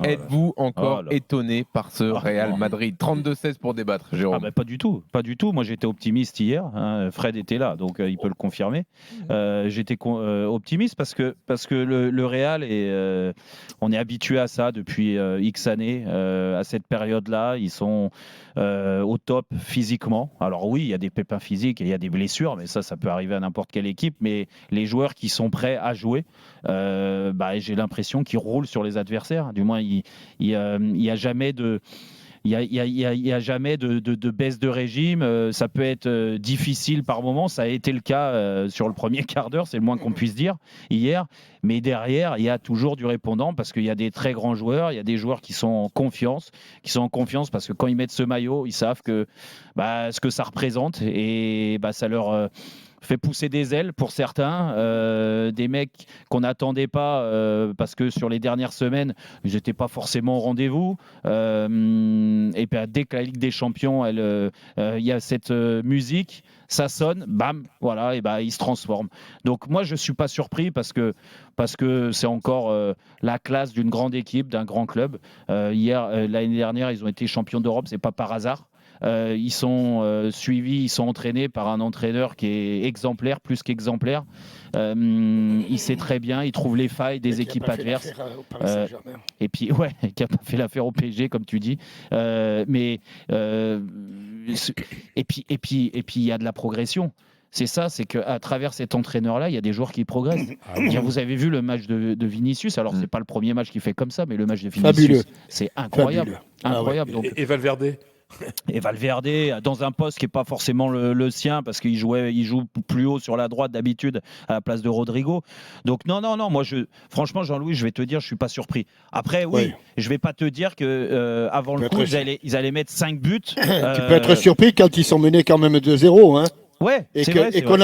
Êtes-vous encore étonné par ce Real Madrid? 32-16 pour débattre, Jérôme. Pas du tout. Moi, j'étais optimiste hier. Fred était là, donc il peut le confirmer. J'étais optimiste parce que le Real on est habitué à ça depuis X années. À cette période-là, ils sont au top physiquement. Alors oui, il y a des pépins physiques et il y a des blessures, mais ça peut arriver à n'importe quelle équipe. Mais les joueurs qui sont prêts à jouer, j'ai l'impression qu'ils roulent sur les adversaires. Du moins, il y a jamais de il y a jamais de baisse de régime. Ça peut être difficile par moment. Ça a été le cas sur le premier quart d'heure, c'est le moins qu'on puisse dire hier. Mais derrière, il y a toujours du répondant parce qu'il y a des très grands joueurs. Il y a des joueurs qui sont en confiance, parce que quand ils mettent ce maillot, ils savent ce que ça représente et ça leur fait pousser des ailes pour certains, des mecs qu'on n'attendait pas parce que sur les dernières semaines, ils n'étaient pas forcément au rendez-vous. Et puis dès que la Ligue des Champions, il y a cette musique, ça sonne, bam, voilà, et ils se transforment. Donc moi, je suis pas surpris parce que c'est encore la classe d'une grande équipe, d'un grand club. L'année dernière, ils ont été champions d'Europe, c'est pas par hasard. Ils sont suivis, ils sont entraînés par un entraîneur qui est exemplaire, plus qu'exemplaire. Il sait très bien, il trouve les failles des équipes adverses. Et puis, qui n'a pas fait l'affaire au PSG, comme tu dis. Et puis, il y a de la progression. C'est ça, c'est qu'à travers cet entraîneur-là, il y a des joueurs qui progressent. Vous avez vu le match de Vinicius. Alors, c'est pas le premier match qu'il fait comme ça, mais le match de Vinicius, c'est incroyable. Incroyable. Donc, et Valverde et Valverde dans un poste qui n'est pas forcément le sien parce qu'il joue plus haut sur la droite d'habitude à la place de Rodrigo. Donc non, moi franchement Jean-Louis, je vais te dire, je suis pas surpris. Après je vais pas te dire que avant le coup ils allaient mettre 5 buts. Tu peux être surpris quand ils sont menés quand même 2-0 hein. Ouais, et c'est vrai.